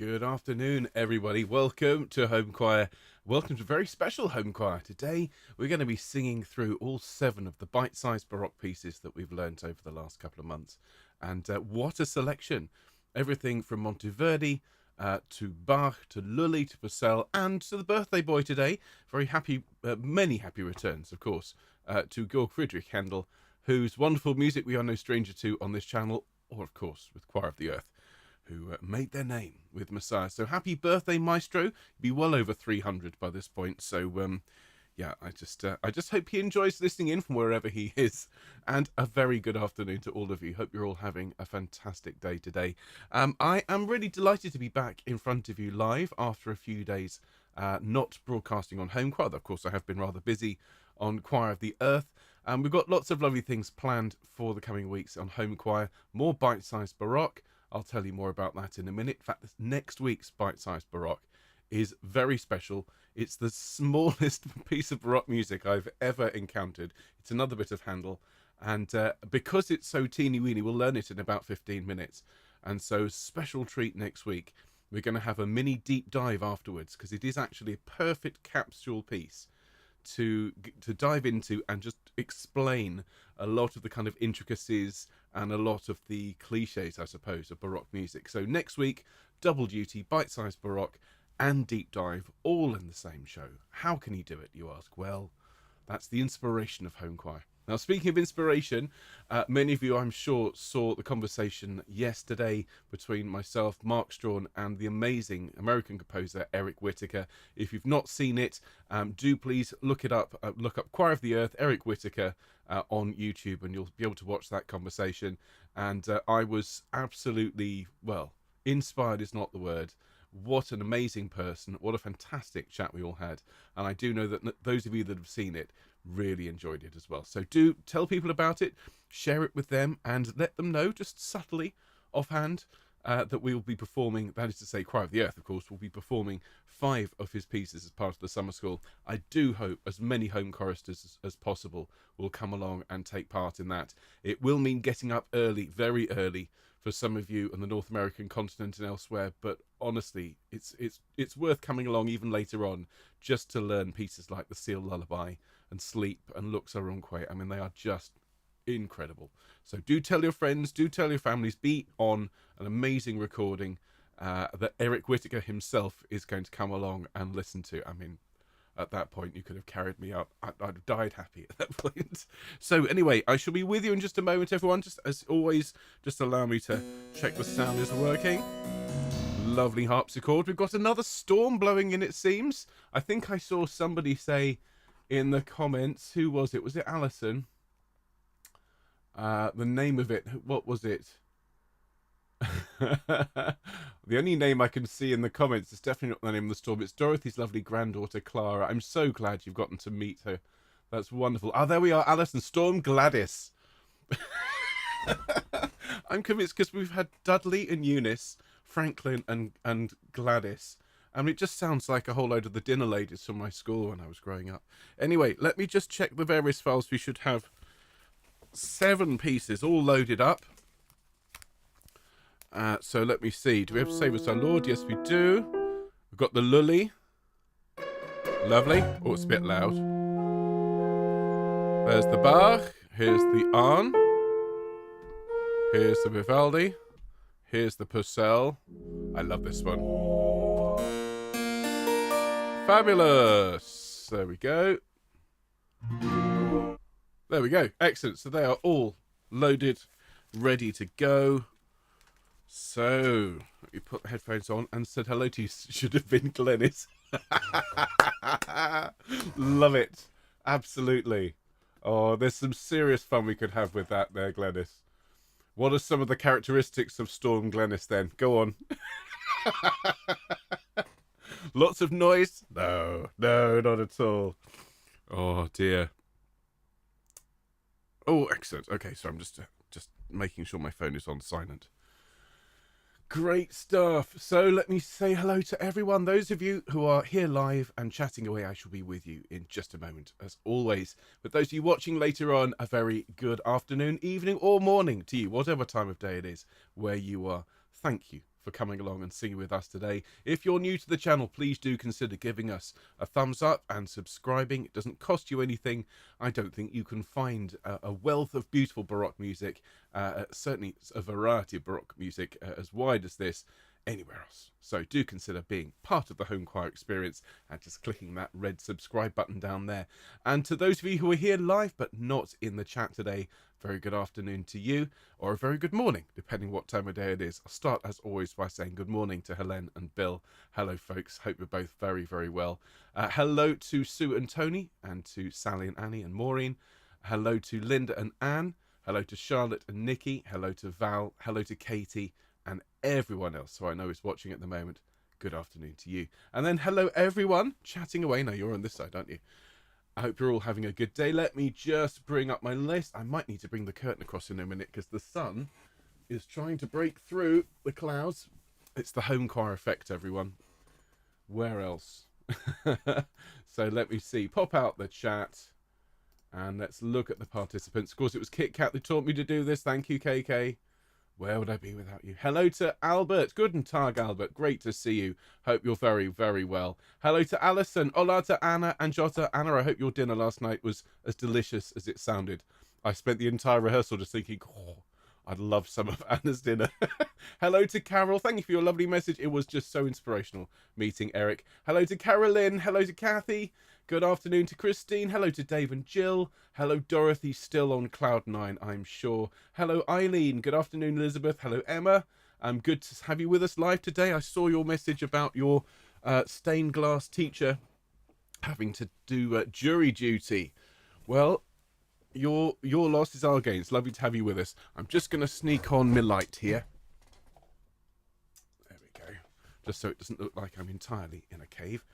Good afternoon, everybody. Welcome to Home Choir. Welcome to a very special Home Choir. Today, we're going to be singing through all 7 of the bite-sized Baroque pieces that we've learnt over the last couple of months. And what a selection. Everything from Monteverdi to Bach, to Lully, to Purcell, and to the birthday boy today. Very happy, many happy returns, of course, to Georg Friedrich Handel, whose wonderful music we are no stranger to on this channel, or, of course, with Choir of the Earth, who made their name with Messiah. So happy birthday, Maestro. You'll be well over 300 by this point. So, yeah, I just hope he enjoys listening in from wherever he is. And a very good afternoon to all of you. Hope you're all having a fantastic day today. I am really delighted to be back in front of you live after a few days not broadcasting on Home Choir. Of course, I have been rather busy on Choir of the Earth. We've got lots of lovely things planned for the coming weeks on Home Choir. More bite-sized Baroque. I'll tell you more about that in a minute. In fact, next week's bite-sized Baroque is very special. It's the smallest piece of Baroque music I've ever encountered. It's another bit of Handel. And because it's so teeny-weeny, we'll learn it in about 15 minutes. And so, special treat next week. We're going to have a mini deep dive afterwards, because it is actually a perfect capsule piece to dive into and just explain a lot of the kind of intricacies and a lot of the cliches, I suppose, of Baroque music. So next week, double duty, bite-sized Baroque and deep dive, all in the same show. How can he do it, you ask? Well, that's the inspiration of Home Choir. Now, speaking of inspiration, many of you, I'm sure, saw the conversation yesterday between myself, Mark Strawn, and the amazing American composer Eric Whitacre. If you've not seen it, do please look it up. Look up Choir of the Earth, Eric Whitacre, on YouTube, and you'll be able to watch that conversation. And I was absolutely, well, inspired is not the word. What an amazing person. What a fantastic chat we all had. And I do know that those of you that have seen it really enjoyed it as well. So do tell people about it, share it with them, and let them know, just subtly, offhand, that we will be performing, that is to say, Choir of the Earth, of course, will be performing 5 of his pieces as part of the summer school. I do hope as many home choristers as possible will come along and take part in that. It will mean getting up early, very early, for some of you on the North American continent and elsewhere, but honestly, it's worth coming along even later on just to learn pieces like the Seal Lullaby and Sleep and Lux Arunque. I mean, they are just incredible. So do tell your friends, do tell your families, be on an amazing recording that Eric Whitacre himself is going to come along and listen to. I mean, at that point, you could have carried me up. I'd have died happy at that point. So anyway, I shall be with you in just a moment, everyone. Just as always, just allow me to check the sound is working. Lovely harpsichord. We've got another storm blowing in, it seems. I think I saw somebody say in the comments, who was it? Was it Alison? The name of it, what was it? The only name I can see in the comments is definitely not the name of the storm. It's Dorothy's lovely granddaughter, Clara. I'm so glad you've gotten to meet her. That's wonderful. Oh, there we are, Alison. Storm Gladys. I'm convinced because we've had Dudley and Eunice, Franklin and Gladys. And it just sounds like a whole load of the dinner ladies from my school when I was growing up. Anyway, let me just check the various files. We should have 7 pieces all loaded up. So let me see. Do we have to Save Us Our Lord? Yes, we do. We've got the Lully. Lovely. Oh, it's a bit loud. There's the Bach. Here's the Arne. Here's the Vivaldi. Here's the Purcell. I love this one. Fabulous. There we go. There we go. Excellent. So they are all loaded, ready to go. So, let me put the headphones on and said hello to you. Should have been Glenys. Love it. Absolutely. Oh, there's some serious fun we could have with that there, Glenys. What are some of the characteristics of Storm Glenys then? Go on. Lots of noise? No, not at all. Oh, dear. Oh, excellent. Okay, so I'm just making sure my phone is on silent. Great stuff. So let me say hello to everyone. Those of you who are here live and chatting away, I shall be with you in just a moment, as always. But those of you watching later on, a very good afternoon, evening or morning to you, whatever time of day it is where you are. Thank you for for coming along and singing with us today. If you're new to the channel, please do consider giving us a thumbs up and subscribing. It doesn't cost you anything. I don't think you can find a wealth of beautiful Baroque music, certainly a variety of Baroque music as wide as this, anywhere else. So do consider being part of the home choir experience and just clicking that red subscribe button down there. And to those of you who are here live but not in the chat today, very good afternoon to you, or a very good morning, depending what time of day it is. I'll start as always by saying good morning to Helene and Bill. Hello folks, hope you're both very, very well. Hello to Sue and Tony, and to Sally and Annie and Maureen. Hello to Linda and Anne. Hello to Charlotte and Nikki. Hello to Val. Hello to Katie and everyone else who I know is watching at the moment. Good afternoon to you. And then hello everyone chatting away. No, you're on this side, aren't you? I hope you're all having a good day. Let me just bring up my list. I might need to bring the curtain across in a minute because the sun is trying to break through the clouds. It's the home choir effect, everyone. Where else? So let me see. Pop out the chat and let's look at the participants. Of course, it was Kit Kat that taught me to do this. Thank you, KK. Where would I be without you? Hello to Albert. Guten Tag, Albert. Great to see you. Hope you're very, very well. Hello to Alison. Hola to Anna and Jota. Anna, I hope your dinner last night was as delicious as it sounded. I spent the entire rehearsal just thinking, oh, I'd love some of Anna's dinner. Hello to Carol. Thank you for your lovely message. It was just so inspirational meeting Eric. Hello to Carolyn. Hello to Kathy. Good afternoon to Christine. Hello to Dave and Jill. Hello Dorothy, still on cloud nine, I'm sure. Hello Eileen. Good afternoon Elizabeth. Hello Emma. Good to have you with us live today. I saw your message about your stained glass teacher having to do jury duty. Well, your loss is our gain. It's lovely to have you with us. I'm just going to sneak on my light here. There we go. Just so it doesn't look like I'm entirely in a cave.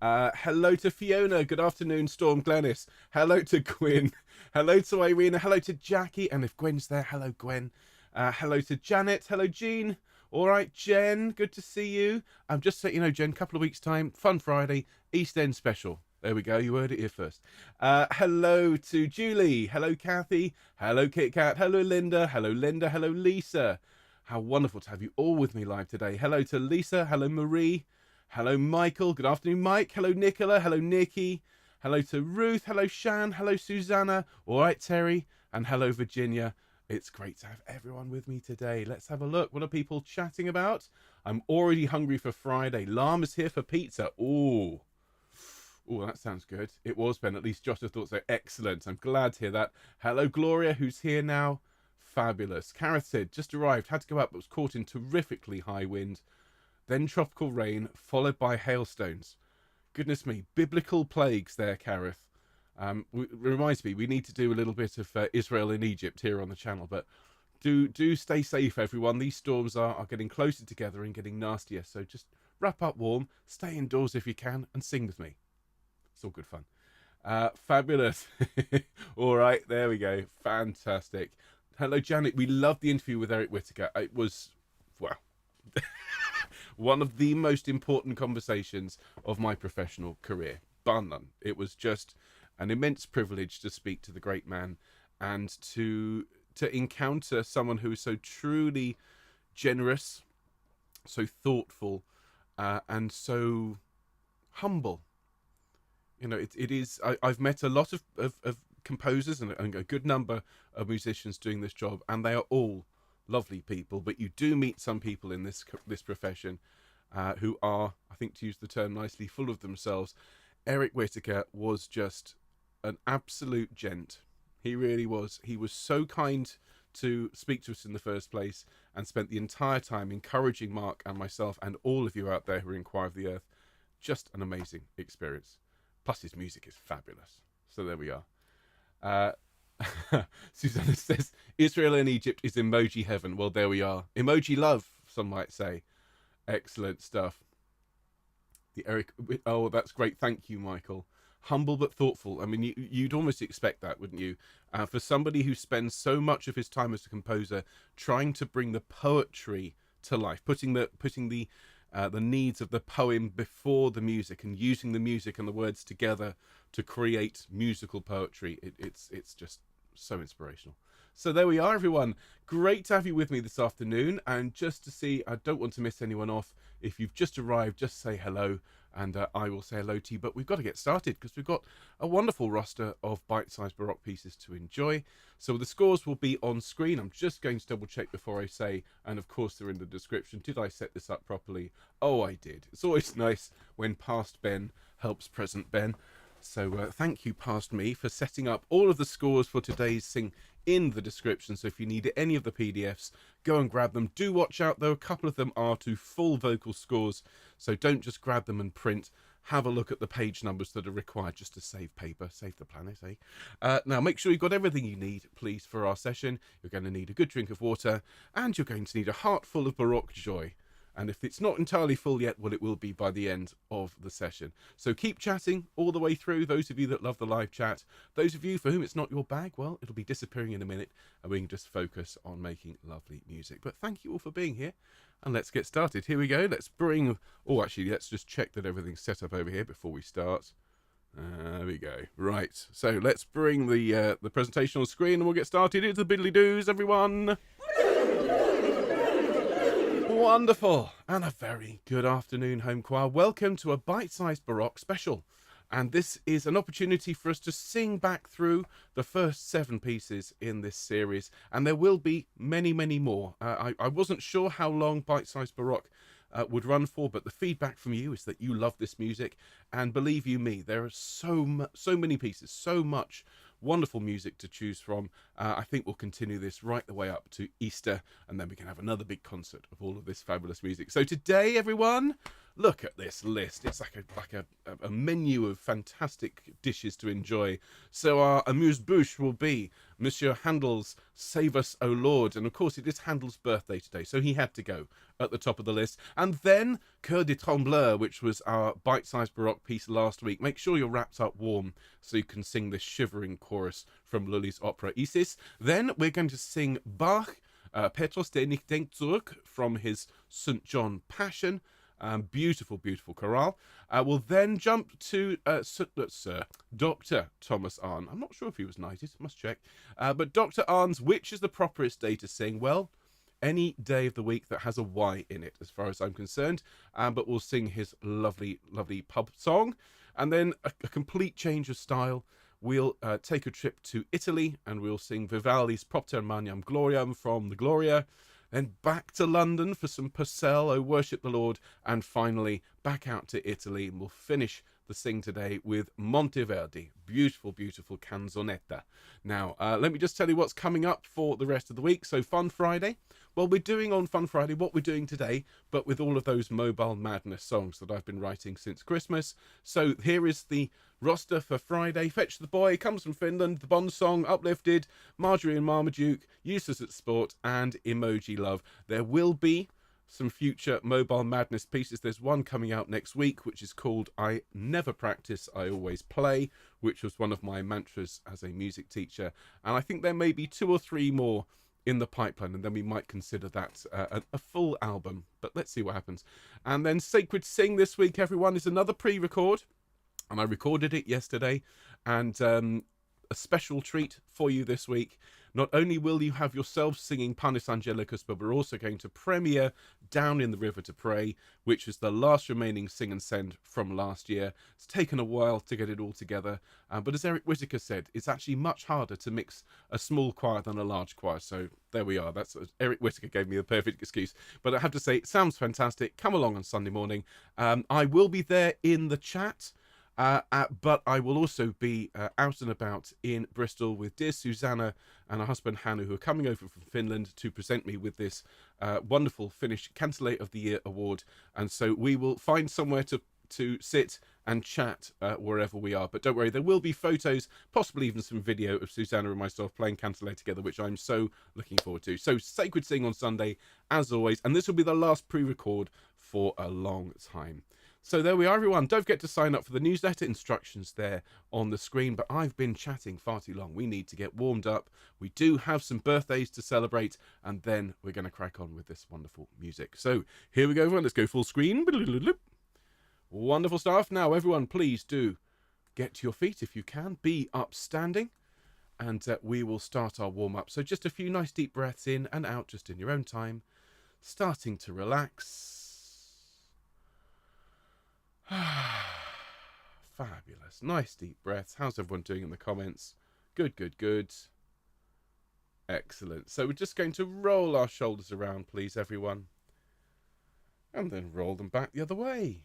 Hello to Fiona. Good afternoon, Storm Glennis. Hello to Gwyn. Hello to Irina. Hello to Jackie. And if Gwen's there, hello, Gwen. Hello to Janet. Hello, Jean. All right, Jen. Good to see you. Just so you know, Jen, couple of weeks' time, Fun Friday, East End special. There we go. You heard it here first. Hello to Julie. Hello, Kathy. Hello, Kit Kat. Hello, Linda. Hello, Linda. Hello, Lisa. How wonderful to have you all with me live today. Hello to Lisa. Hello, Marie. Hello, Michael. Good afternoon, Mike. Hello, Nicola. Hello, Nikki. Hello to Ruth. Hello, Shan. Hello, Susanna. All right, Terry. And hello, Virginia. It's great to have everyone with me today. Let's have a look. What are people chatting about? I'm already hungry for Friday. Llama's here for pizza. Ooh. Ooh, that sounds good. It was Ben. At least Joshua thought so. Excellent. I'm glad to hear that. Hello, Gloria, who's here now. Fabulous. Gareth said, just arrived. Had to go up, but was caught in terrifically high wind. Then tropical rain, followed by hailstones. Goodness me, biblical plagues there, Gareth. Reminds me, we need to do a little bit of Israel and Egypt here on the channel, but do stay safe, everyone. These storms are getting closer together and getting nastier, so just wrap up warm, stay indoors if you can, and sing with me. It's all good fun. Fabulous. All right, there we go. Fantastic. Hello, Janet. We loved the interview with Eric Whittaker. It was, well... one of the most important conversations of my professional career, bar none. It was just an immense privilege to speak to the great man and to encounter someone who is so truly generous, so thoughtful, and so humble. You know, it is. I've met a lot of composers and a good number of musicians doing this job, and they are all lovely people, but you do meet some people in this profession who are, I think to use the term nicely, full of themselves. Eric Whittaker was just an absolute gent. He really was. He was so kind to speak to us in the first place and spent the entire time encouraging Mark and myself and all of you out there who are in Choir of the Earth. Just an amazing experience. Plus his music is fabulous. So there we are. Susanna says Israel and Egypt is emoji heaven. Well, there we are. Emoji love, some might say. Excellent stuff. The Eric, oh, that's great. Thank you, Michael. Humble but thoughtful. I mean, you'd almost expect that, wouldn't you? For somebody who spends so much of his time as a composer trying to bring the poetry to life, putting the needs of the poem before the music and using the music and the words together to create musical poetry. It's just so inspirational. So there we are, everyone. Great to have you with me this afternoon. And just to see, I don't want to miss anyone off. If you've just arrived, just say hello and I will say hello to you. But we've got to get started because we've got a wonderful roster of bite-sized Baroque pieces to enjoy. So the scores will be on screen. I'm just going to double check before I say, and of course they're in the description. Did I set this up properly? Oh, I did. It's always nice when past Ben helps present Ben. So thank you, past me, for setting up all of the scores for today's sing in the description. So if you need any of the PDFs, go and grab them. Do watch out, though. A couple of them are to full vocal scores, so don't just grab them and print. Have a look at the page numbers that are required just to save paper, save the planet, eh? Now, make sure you've got everything you need, please, for our session. You're going to need a good drink of water, and you're going to need a heart full of Baroque joy. And if it's not entirely full yet, well, it will be by the end of the session. So keep chatting all the way through. Those of you that love the live chat, those of you for whom it's not your bag, well, it'll be disappearing in a minute and we can just focus on making lovely music. But thank you all for being here and let's get started. Here we go. Let's just check that everything's set up over here before we start. There we go. Right. So let's bring the presentation on screen and we'll get started. It's the biddly doos, everyone. Wonderful, and a very good afternoon, home choir. Welcome to a bite-sized Baroque special, and this is an opportunity for us to sing back through the first 7 pieces in this series, and there will be many, many more. I wasn't sure how long bite-sized Baroque would run for, but the feedback from you is that you love this music, and believe you me, there are so many pieces, so much wonderful music to choose from. I think we'll continue this right the way up to Easter, and then we can have another big concert of all of this fabulous music. So today, everyone, look at this list. It's like a menu of fantastic dishes to enjoy. So our amuse-bouche will be Monsieur Handel's Save Us, O Lord. And of course, it is Handel's birthday today, so he had to go at the top of the list. And then Choeur de Trembleurs, which was our bite-sized Baroque piece last week. Make sure you're wrapped up warm so you can sing this shivering chorus from Lully's opera Isis. Then we're going to sing Bach, Petrus der Nicht, Denkt, Zurück from his St. John Passion. Beautiful, beautiful chorale. We'll then jump to Sir Dr. Thomas Arne. I'm not sure if he was knighted, must check. But Dr. Arne's Which is the Properest Day to Sing? Well, any day of the week that has a Y in it, as far as I'm concerned. But we'll sing his lovely, lovely pub song. And then a complete change of style. We'll take a trip to Italy and we'll sing Vivaldi's Propter Magnam Gloriam from the Gloria. Then back to London for some Purcell, O Worship the Lord. And finally, back out to Italy. And we'll finish the sing today with Monteverdi. Beautiful, beautiful canzonetta. Now, let me just tell you what's coming up for the rest of the week. So Fun Friday. Well, we're doing on Fun Friday what we're doing today, but with all of those Mobile Madness songs that I've been writing since Christmas. So here is the roster for Friday. Fetch the Boy, comes from Finland, the Bond Song, Uplifted, Marjorie and Marmaduke, Useless at Sport, and Emoji Love. There will be some future Mobile Madness pieces. There's one coming out next week, which is called I Never Practice, I Always Play, which was one of my mantras as a music teacher. And I think there may be 2 or 3 more in the pipeline, and then we might consider that a full album. But let's see what happens. And then Sacred Sing this week, everyone, is another pre-record. And I recorded it yesterday, and a special treat for you this week. Not only will you have yourself singing Panis Angelicus, but we're also going to premiere Down in the River to Pray, which is the last remaining sing and send from last year. It's taken a while to get it all together, but as Eric Whittaker said, it's actually much harder to mix a small choir than a large choir. So there we are. That's Eric Whittaker gave me the perfect excuse. But I have to say, it sounds fantastic. Come along on Sunday morning. I will be there in the chat. But I will also be out and about in Bristol with dear Susanna and her husband Hannah, who are coming over from Finland to present me with this wonderful Finnish Cantillate of the Year award. And so we will find somewhere to sit and chat wherever we are. But don't worry, there will be photos, possibly even some video of Susanna and myself playing Cantillate together, which I'm so looking forward to. So Sacred Sing on Sunday, as always. And this will be the last pre-record for a long time. So there we are, everyone. Don't forget to sign up for the newsletter. Instructions there on the screen. But I've been chatting far too long. We need to get warmed up. We do have some birthdays to celebrate. And then we're going to crack on with this wonderful music. So here we go, everyone. Let's go full screen. Wonderful stuff. Now, everyone, please do get to your feet if you can. Be upstanding. and we will start our warm-up. So just a few nice deep breaths in and out, just in your own time, starting to relax. Fabulous. Nice deep breaths. How's everyone doing in the comments? Good, good, good. Excellent. So we're just going to roll our shoulders around, please, everyone. And then roll them back the other way.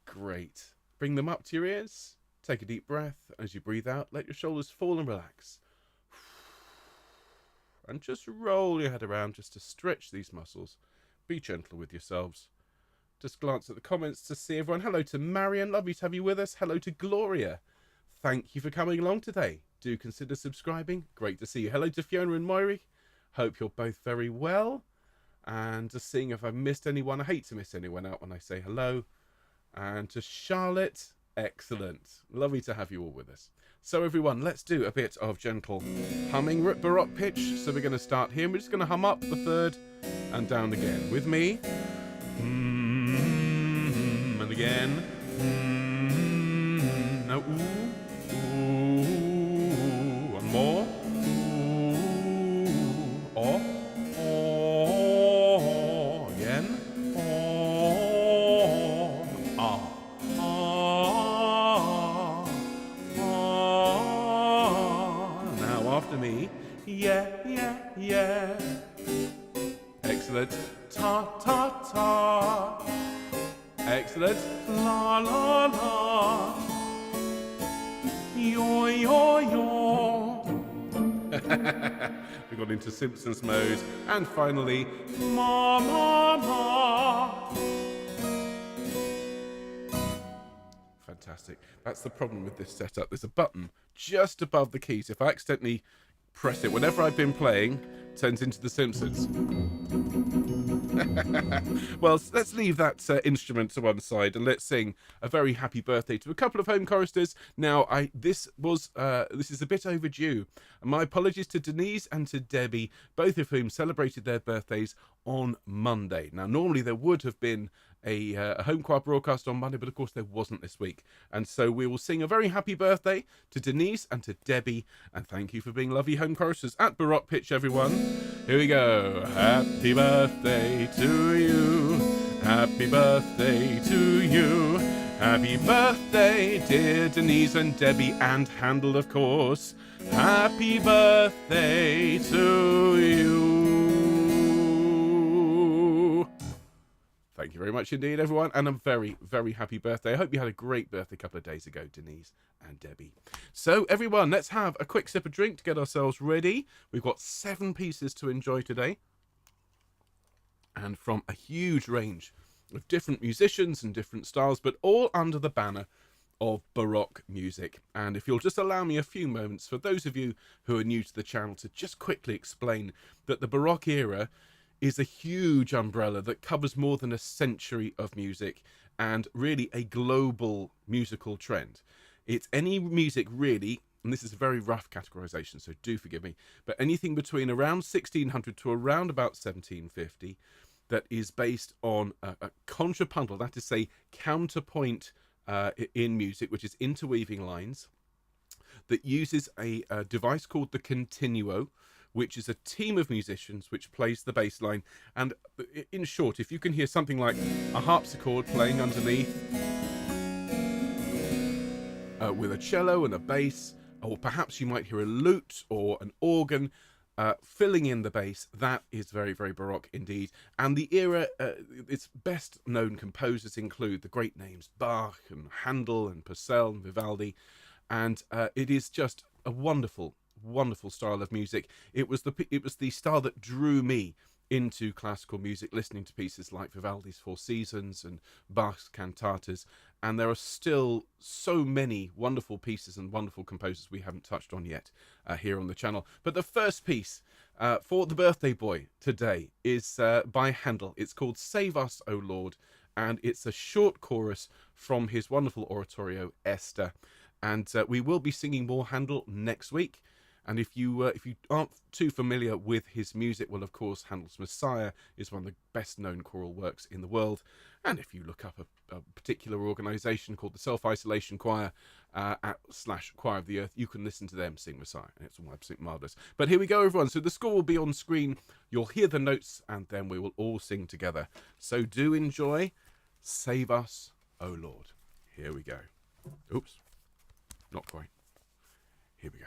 Great. Bring them up to your ears. Take a deep breath. As you breathe out, let your shoulders fall and relax. And just roll your head around just to stretch these muscles. Be gentle with yourselves. Just glance at the comments to see everyone. Hello to Marion. Lovely to have you with us. Hello to Gloria. Thank you for coming along today. Do consider subscribing. Great to see you. Hello to Fiona and Moiri. Hope you're both very well. And just seeing if I've missed anyone. I hate to miss anyone out when I say hello. And to Charlotte. Excellent. Lovely to have you all with us. So everyone, let's do a bit of gentle humming Baroque pitch. So we're going to start here. And we're just going to hum up the third and down again. With me. And again. Now, ooh. One more. Ooh. Oh. Again. Oh. Ah. Now after me. Yeah, yeah, yeah. Excellent. Ta, ta, ta. Excellent. La, la, la. Yo, yo, yo. We got into Simpsons mode. And finally, ma, ma, ma. Fantastic. That's the problem with this setup. There's a button just above the keys. If I accidentally press it, whenever I've been playing, it turns into The Simpsons. Well, let's leave that instrument to one side and let's sing a very happy birthday to a couple of home choristers. Now, this is a bit overdue. My apologies to Denise and to Debbie, both of whom celebrated their birthdays on Monday. Now, normally there would have been a home choir broadcast on Monday, but of course there wasn't this week. And so we will sing a very happy birthday to Denise and to Debbie. And thank you for being lovely home choristers at Baroque Pitch, everyone. Here we go. Happy birthday to you. Happy birthday to you. Happy birthday, dear Denise and Debbie and Handel, of course. Happy birthday to you. Thank you very much indeed, everyone, and a very, very happy birthday. I hope you had a great birthday a couple of days ago, Denise and Debbie. So, everyone, let's have a quick sip of drink to get ourselves ready. We've got 7 pieces to enjoy today, and from a huge range of different musicians and different styles, but all under the banner of Baroque music. And if you'll just allow me a few moments, for those of you who are new to the channel, to just quickly explain that the Baroque era is a huge umbrella that covers more than a century of music and really a global musical trend. It's any music really, and this is a very rough categorization, so do forgive me, but anything between around 1600 to around about 1750 that is based on a contrapuntal, that is to say counterpoint in music, which is interweaving lines, that uses a device called the continuo, which is a team of musicians which plays the bass line. And in short, if you can hear something like a harpsichord playing underneath with a cello and a bass, or perhaps you might hear a lute or an organ filling in the bass, that is very, very Baroque indeed. And the era, its best known composers include the great names Bach and Handel and Purcell and Vivaldi. And it is just a wonderful style of music. It was the style that drew me into classical music, listening to pieces like Vivaldi's Four Seasons and Bach's cantatas, and there are still so many wonderful pieces and wonderful composers we haven't touched on yet here on the channel. But the first piece for the birthday boy today is by Handel. It's called Save Us, O Lord, and it's a short chorus from his wonderful oratorio Esther. And we will be singing more Handel next week. And if you aren't too familiar with his music, well, of course, Handel's Messiah is one of the best-known choral works in the world. And if you look up a particular organisation called the Self-Isolation Choir / Choir of the Earth, you can listen to them sing Messiah, and it's all absolutely marvellous. But here we go, everyone. So the score will be on screen. You'll hear the notes, and then we will all sing together. So do enjoy. Save us, O Lord. Here we go. Oops, not quite. Here we go.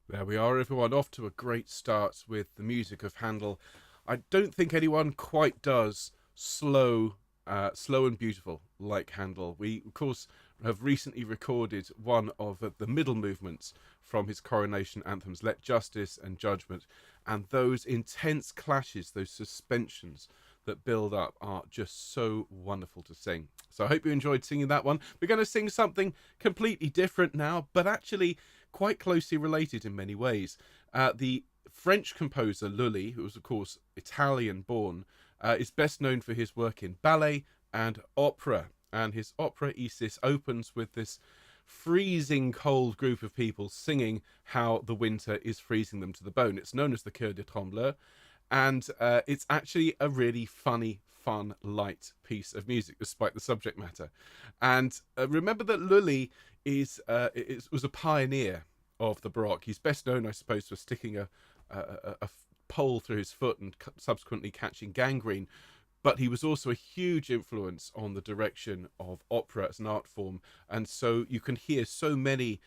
There we are, everyone, off to a great start with the music of Handel. I don't think anyone quite does slow and beautiful like Handel. We, of course, have recently recorded one of the middle movements from his coronation anthems, Let Justice and Judgment, and those intense clashes, those suspensions that build up are just so wonderful to sing. So I hope you enjoyed singing that one. We're going to sing something completely different now, but actually quite closely related in many ways. The French composer Lully, who was of course Italian born, is best known for his work in ballet and opera, and his opera Isis opens with this freezing cold group of people singing how the winter is freezing them to the bone. It's known as the Choeur de Trembleurs, and it's actually a really fun, light piece of music despite the subject matter. And remember that Lully was a pioneer of the Baroque. He's best known, I suppose, for sticking a pole through his foot and subsequently catching gangrene, but he was also a huge influence on the direction of opera as an art form, and so you can hear so many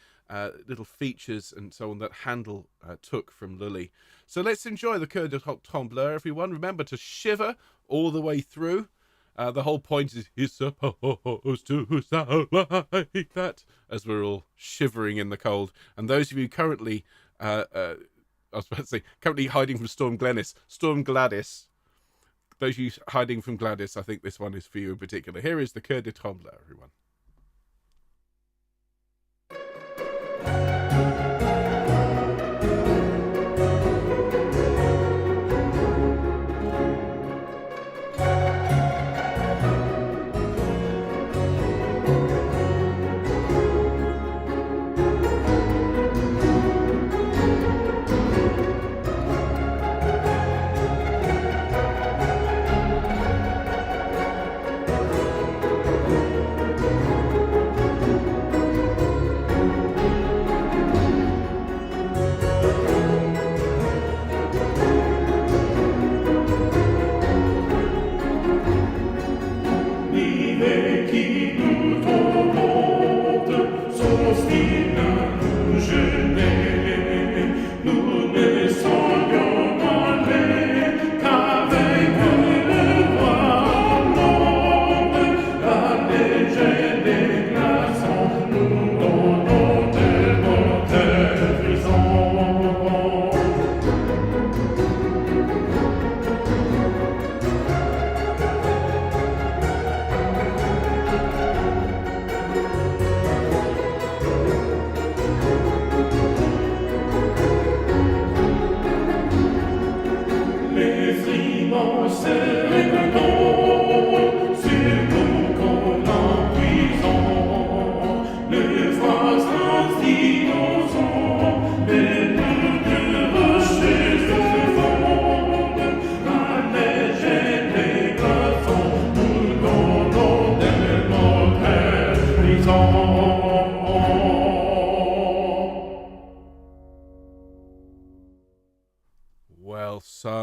little features and so on that Handel took from Lully. So let's enjoy the Choeur de Trembleurs, everyone. Remember to shiver all the way through. The whole point is he's supposed to sound like that, as we're all shivering in the cold. And those of you currently, I was about to say, currently hiding from Storm Gladys, those of you hiding from Gladys, I think this one is for you in particular. Here is the Choeur de Trembleurs, everyone.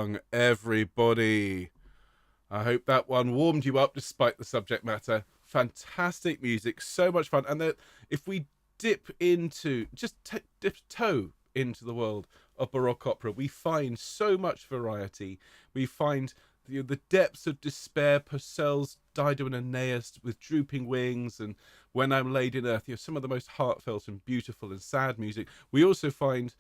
sung, everybody. I hope that one warmed you up despite the subject matter. Fantastic music, so much fun. And if we dip into, dip toe into the world of Baroque opera, we find so much variety. We find the depths of despair, Purcell's Dido and Aeneas with drooping wings, and When I'm Laid in Earth, some of the most heartfelt and beautiful and sad music. We also find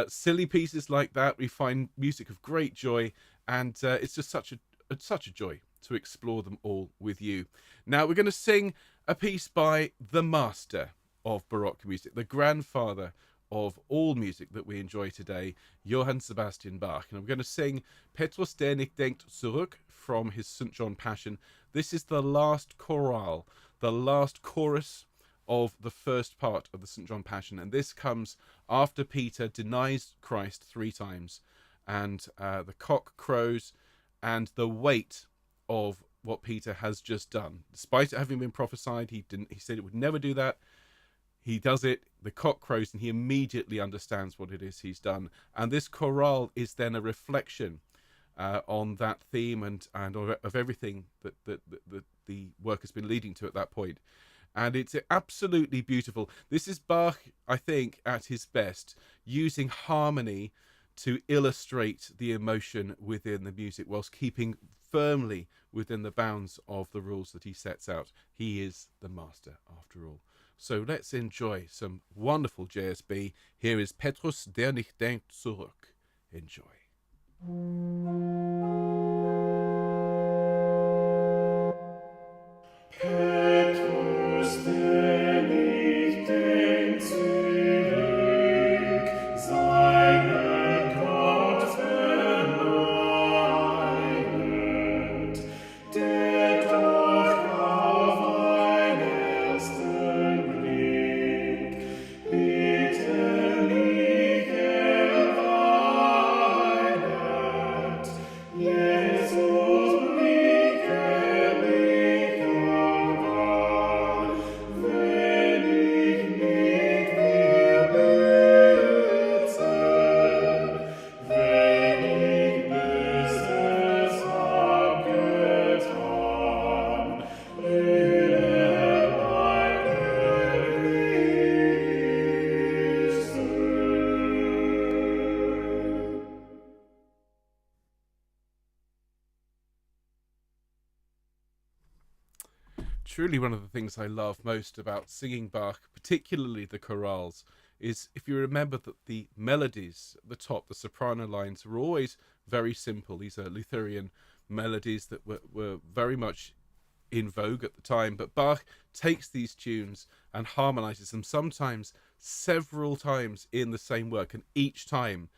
silly pieces like that. We find music of great joy, and it's just such a joy to explore them all with you. Now we're going to sing a piece by the master of Baroque music, the grandfather of all music that we enjoy today, Johann Sebastian Bach. And I'm going to sing Petrus der Nicht, Denkt, Zurück from his St. John Passion. This is the last chorale, the last chorus of the first part of the St. John Passion. And this comes after Peter denies Christ 3 times, and the cock crows, and the weight of what Peter has just done. Despite it having been prophesied, he said it would never do that. He does it, the cock crows, and he immediately understands what it is he's done. And this chorale is then a reflection on that theme and of everything that the work has been leading to at that point. And it's absolutely beautiful. This is Bach, I think, at his best, using harmony to illustrate the emotion within the music whilst keeping firmly within the bounds of the rules that he sets out. He is the master, after all. So let's enjoy some wonderful JSB. Here is Petrus der Nicht Denkt, Zurück. Enjoy. Petrus der nicht denkt zurück, seinen Gott verneuert, der doch auf ein ersten Blick bitterlich erweinet. Jesus blicke mich an, wenn ich nicht mehr besitze, wenn ich Böses abgetan, mein Höchste. Truly one of the things I love most about singing Bach, particularly the chorales, is if you remember that the melodies at the top, the soprano lines, are always very simple. These are Lutheran melodies that were very much in vogue at the time, but Bach takes these tunes and harmonizes them, sometimes several times in the same work, and each time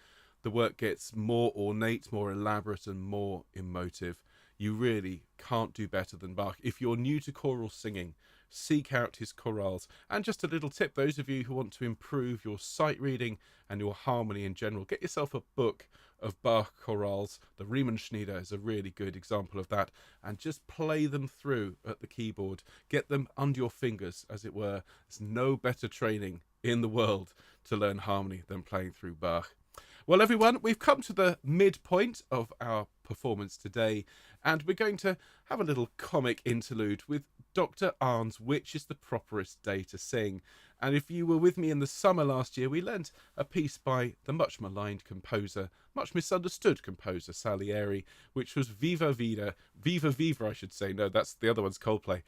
the work gets more ornate, more elaborate, and more emotive. You really can't do better than Bach. If you're new to choral singing, seek out his chorales. And just a little tip, those of you who want to improve your sight reading and your harmony in general, get yourself a book of Bach chorales. The Riemenschneider is a really good example of that, and just play them through at the keyboard. Get them under your fingers, as it were. There's no better training in the world to learn harmony than playing through Bach. Well, everyone, we've come to the midpoint of our performance today, and we're going to have a little comic interlude with Dr. Arne's Which is the Properest Day to Sing. And if you were with me in the summer last year, we learnt a piece by the much maligned composer, much misunderstood composer, Salieri, which was Viva Vida, Viva Viva, I should say. No, that's the other one's Coldplay.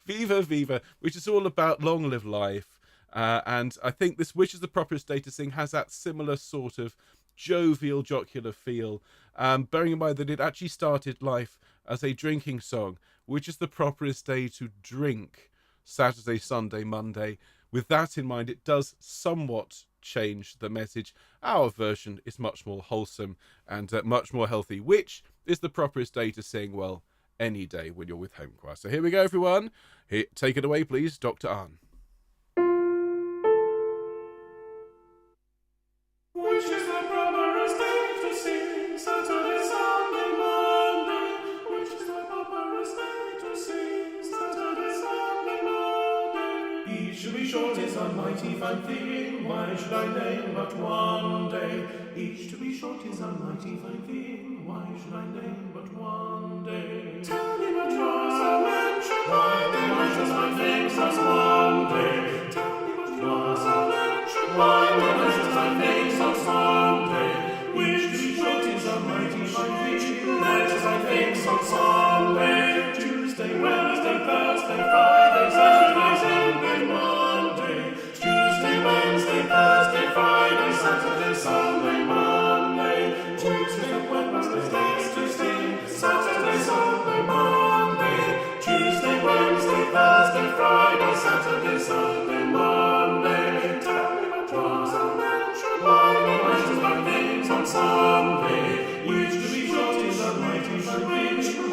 Viva Viva, which is all about long live life. And I think this Which is the Properest Day to Sing has that similar sort of jovial, jocular feel, bearing in mind that it actually started life as a drinking song. Which is the properest day to drink? Saturday, Sunday, Monday. With that in mind, it does somewhat change the message. Our version is much more wholesome and much more healthy. Which is the properest day to sing? Well, any day when you're with home choir. So here we go, everyone. Take it away, please, Dr. Arne. Which is the properest day to sing? Saturday, Sunday, Monday. Which is the properest day to sing? Saturday, Sunday, Monday. Each to be short is a mighty fine thing. Why should I name but one day? Each to be short is a mighty fine thing. Why should I name but one day? Tell me what yours are mentioned. Why does my fame such one day? Tell me what yours are mentioned. Why does my fame such one day? Which to be short is a mighty fine thing. Why does my fame such Sunday? Tuesday, Wednesday, Thursday, Friday, Saturday, Sunday, Monday. Tuesday, Wednesday, Thursday, Friday, Saturday, Sunday, Monday. Tuesday, Wednesday, Tuesday, Saturday, Sunday, Monday. Tuesday, Wednesday, Thursday, Friday, Saturday, Sunday, Monday. Tell me what yours are mentioned. Why does my name's on Sunday? Which to be short is a mighty fine.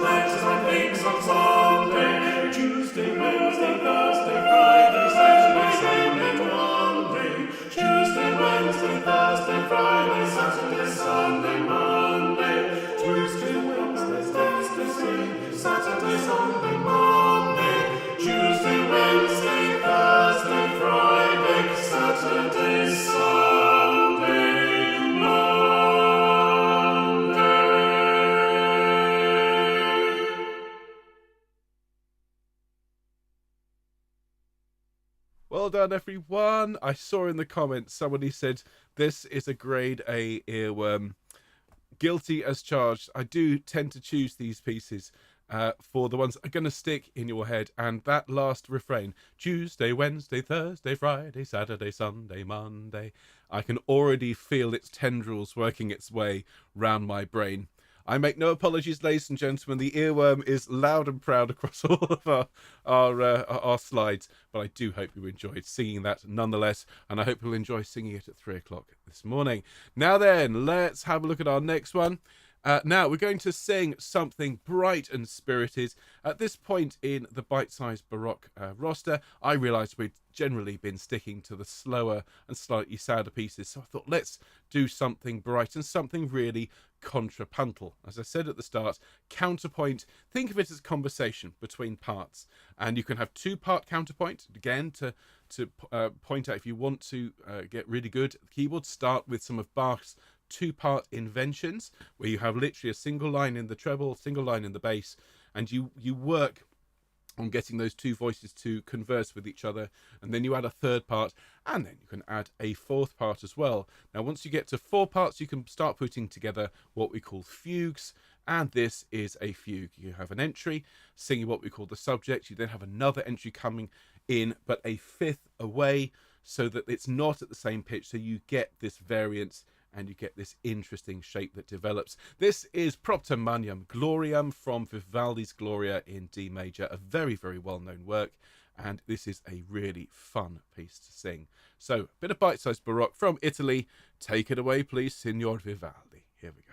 Why does my name's on Sunday? Tuesday, Wednesday, Thursday, Friday, Saturday, Sunday, Monday. Tuesday, Wednesday, Thursday, Friday, Saturday, Sunday, Monday. Tuesday, Wednesday, Thursday, Saturday, Sunday, Monday. Tuesday, Wednesday, Thursday, Friday, Saturday, Sunday, Monday. Well done, everyone. I saw in the comments somebody said this is a grade A earworm. Guilty as charged. I do tend to choose these pieces for the ones that are going to stick in your head. And that last refrain, Tuesday, Wednesday, Thursday, Friday, Saturday, Sunday, Monday. I can already feel its tendrils working its way round my brain. I make no apologies, ladies and gentlemen. The earworm is loud and proud across all of our slides, but I do hope you enjoyed singing that nonetheless, and I hope you'll enjoy singing it at 3 o'clock this morning. Now then, let's have a look at our next one. Now, we're going to sing something bright and spirited. At this point in the bite-sized Baroque roster, I realised we'd generally been sticking to the slower and slightly sadder pieces, so I thought let's do something bright and something really contrapuntal. As I said at the start, counterpoint, think of it as conversation between parts, and you can have two-part counterpoint, again, to point out if you want to get really good at the keyboard, start with some of Bach's two-part inventions, where you have literally a single line in the treble, single line in the bass, and you work on getting those two voices to converse with each other, and then you add a third part, and then you can add a fourth part as well. Now, once you get to 4 parts, you can start putting together what we call fugues, and this is a fugue. You have an entry singing what we call the subject, you then have another entry coming in, but a fifth away, so that it's not at the same pitch, so you get this variance and you get this interesting shape that develops. This is Propter Magnam Gloriam from Vivaldi's Gloria in D major, a very, very well-known work, and this is a really fun piece to sing. So, a bit of bite-sized Baroque from Italy. Take it away, please, Signor Vivaldi. Here we go.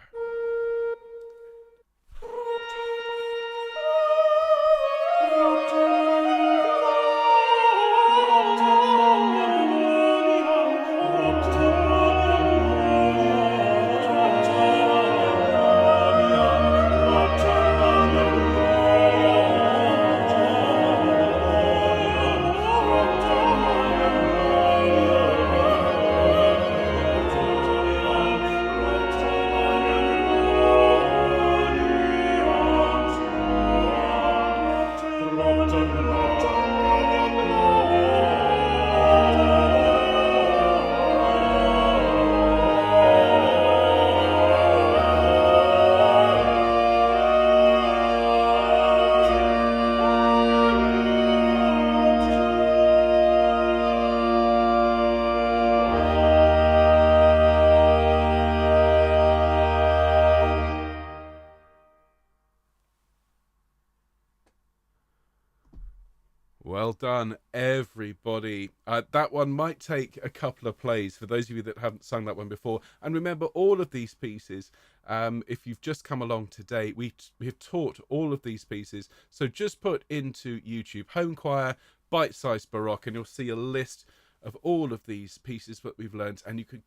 Well done, everybody. That one might take a couple of plays for those of you that haven't sung that one before. And remember, all of these pieces, if you've just come along today, we have taught all of these pieces. So just put into YouTube Home Choir, Bite-Sized Baroque, and you'll see a list of all of these pieces that we've learned. And you could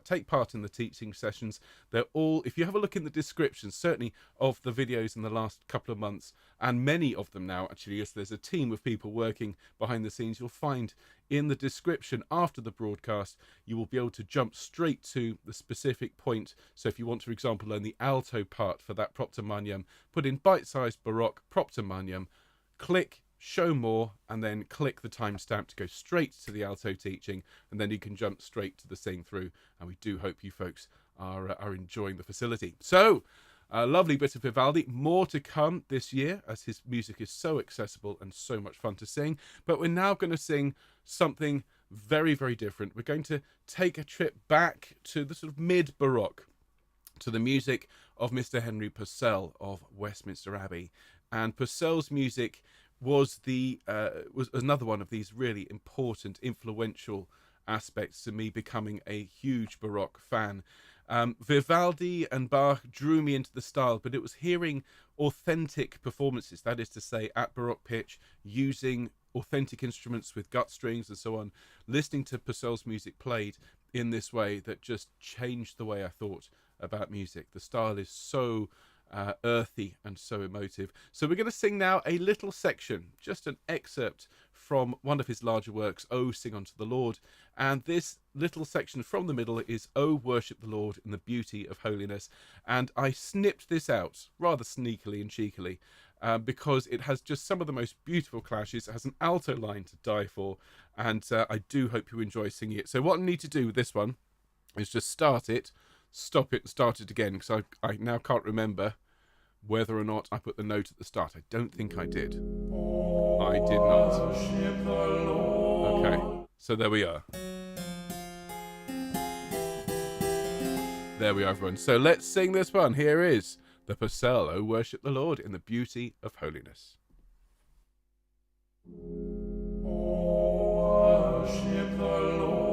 take part in the teaching sessions. They're all, if you have a look in the description, certainly of the videos in the last couple of months, and many of them now actually, as there's a team of people working behind the scenes, you'll find in the description after the broadcast, you will be able to jump straight to the specific point. So if you want to, for example, learn the alto part for that Propter Magnam, put in bite-sized Baroque Propter Magnam, click show more, and then click the timestamp to go straight to the alto teaching, and then you can jump straight to the sing through. And we do hope you folks are enjoying the facility. So a lovely bit of Vivaldi, more to come this year, as his music is so accessible and so much fun to sing. But we're now going to sing something very, very different. We're going to take a trip back to the sort of mid-Baroque, to the music of Mr. Henry Purcell of Westminster Abbey. And Purcell's music was another one of these really important, influential aspects to me becoming a huge Baroque fan. Vivaldi and Bach drew me into the style, but it was hearing authentic performances, that is to say, at Baroque pitch, using authentic instruments with gut strings and so on, listening to Purcell's music played in this way that just changed the way I thought about music. The style is so earthy and so emotive. So we're going to sing now a little section, just an excerpt from one of his larger works, Oh, Sing Unto the Lord. And this little section from the middle is Oh, Worship the Lord in the Beauty of Holiness. And I snipped this out rather sneakily and cheekily because it has just some of the most beautiful clashes. It has an alto line to die for, and I do hope you enjoy singing it. So what I need to do with this one is just start it, stop it, start it again, because I now can't remember whether or not I put the note at the start. I don't think I did. I did not. Okay, so there we are. There we are, everyone. So let's sing this one. Here is the Purcell, Oh, Worship the Lord in the Beauty of Holiness. Oh, worship the Lord.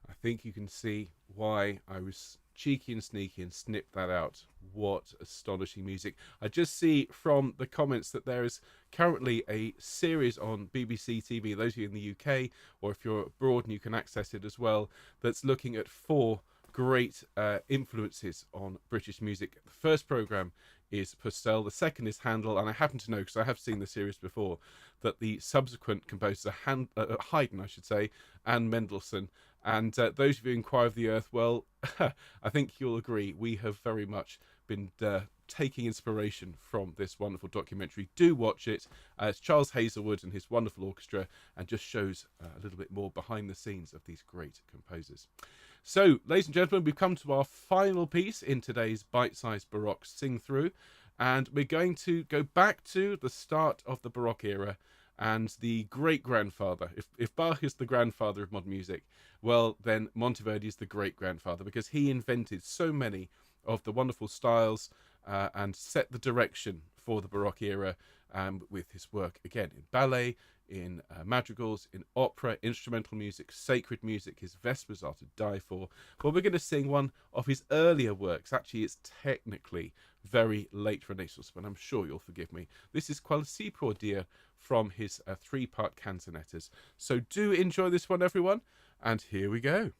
I think you can see why I was cheeky and sneaky and snipped that out. What astonishing music. I just see from the comments that there is currently a series on BBC TV, those of you in the UK, or if you're abroad and you can access it as well, that's looking at 4 great influences on British music. The first programme is Purcell, the second is Handel, and I happen to know, because I have seen the series before, that the subsequent composers are Haydn, I should say, and Mendelssohn. And those of you in Choir of the Earth, well, I think you'll agree, we have very much been taking inspiration from this wonderful documentary. Do watch it. It's Charles Hazelwood and his wonderful orchestra, and just shows a little bit more behind the scenes of these great composers. So, ladies and gentlemen, we've come to our final piece in today's bite-sized Baroque sing-through, and we're going to go back to the start of the Baroque era and the great-grandfather. If Bach is the grandfather of modern music, well, then Monteverdi is the great-grandfather, because he invented so many of the wonderful styles and set the direction for the Baroque era with his work, again, in ballet, in madrigals, in opera, instrumental music, sacred music. His Vespers are to die for. Well, we're going to sing one of his earlier works. Actually, it's technically very late Renaissance, but I'm sure you'll forgive me. This is Qual si può dire from his three-part canzonettas. So do enjoy this one, everyone, and here we go.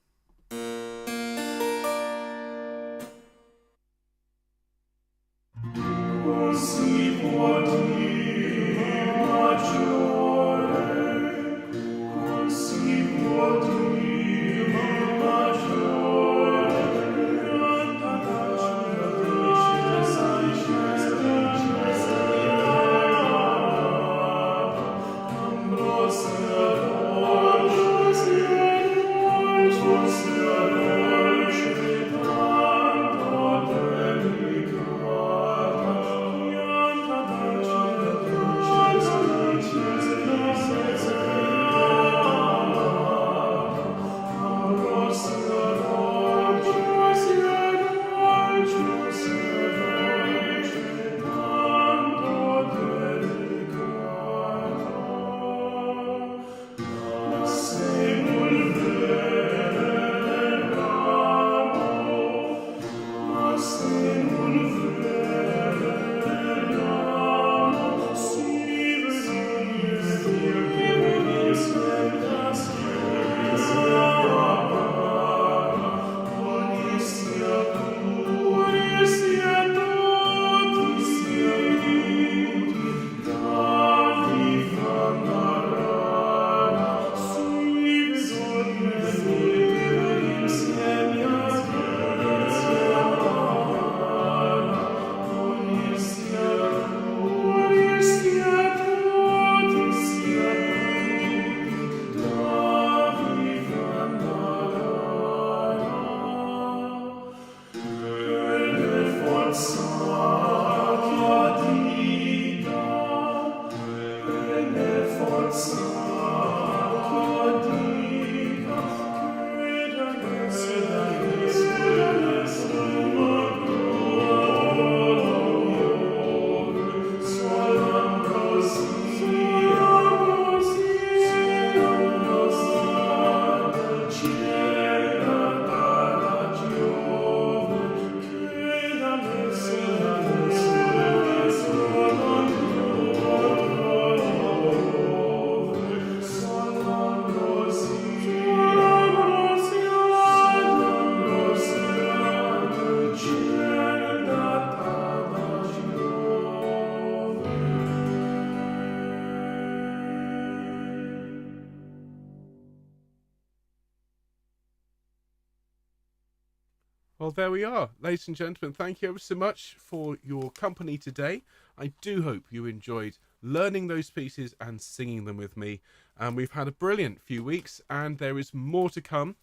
Well, there we are, ladies and gentlemen. Thank you ever so much for your company today. I do hope you enjoyed learning those pieces and singing them with me. And we've had a brilliant few weeks, and there is more to come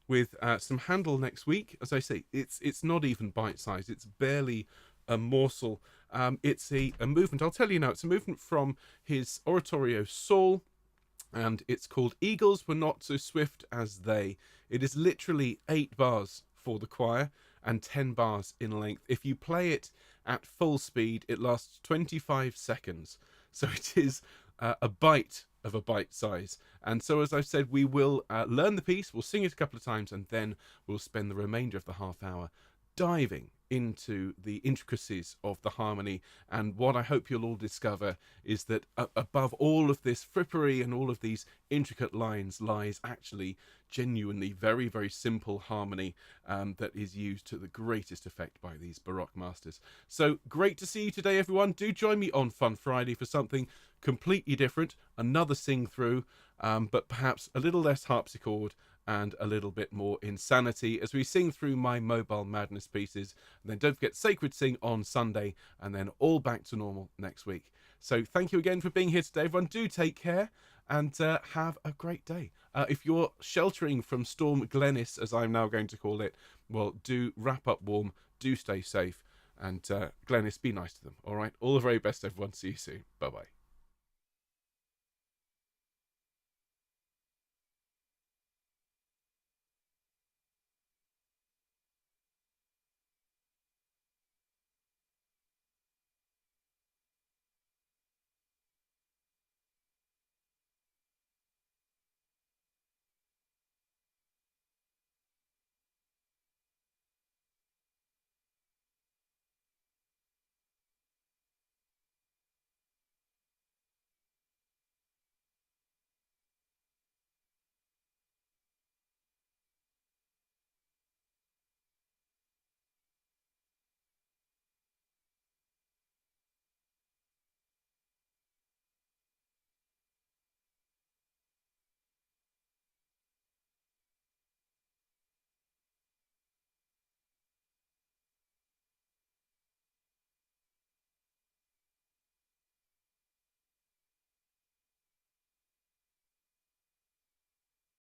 with some Handel next week. As I say, it's not even bite-sized. It's barely a morsel. It's a movement. I'll tell you now. It's a movement from his oratorio Saul, and it's called Eagles Were Not So Swift as They. It is literally 8 bars for the choir and 10 bars in length. If you play it at full speed, it lasts 25 seconds. So it is a bite of a bite size. And so, as I've said, we will learn the piece, we'll sing it a couple of times, and then we'll spend the remainder of the half hour diving into the intricacies of the harmony. And what I hope you'll all discover is that above all of this frippery and all of these intricate lines lies actually genuinely very, very simple harmony that is used to the greatest effect by these Baroque masters. So great to see you today, everyone. Do join me on Fun Friday for something completely different, another sing through, but perhaps a little less harpsichord and a little bit more insanity as we sing through my Mobile Madness pieces. And then don't forget Sacred Sing on Sunday, and then all back to normal next week. So thank you again for being here today, everyone. Do take care and have a great day. If you're sheltering from Storm Glennis, as I'm now going to call it, well, do wrap up warm, do stay safe, and Glennis, be nice to them, all right? All the very best, everyone. See you soon. Bye-bye.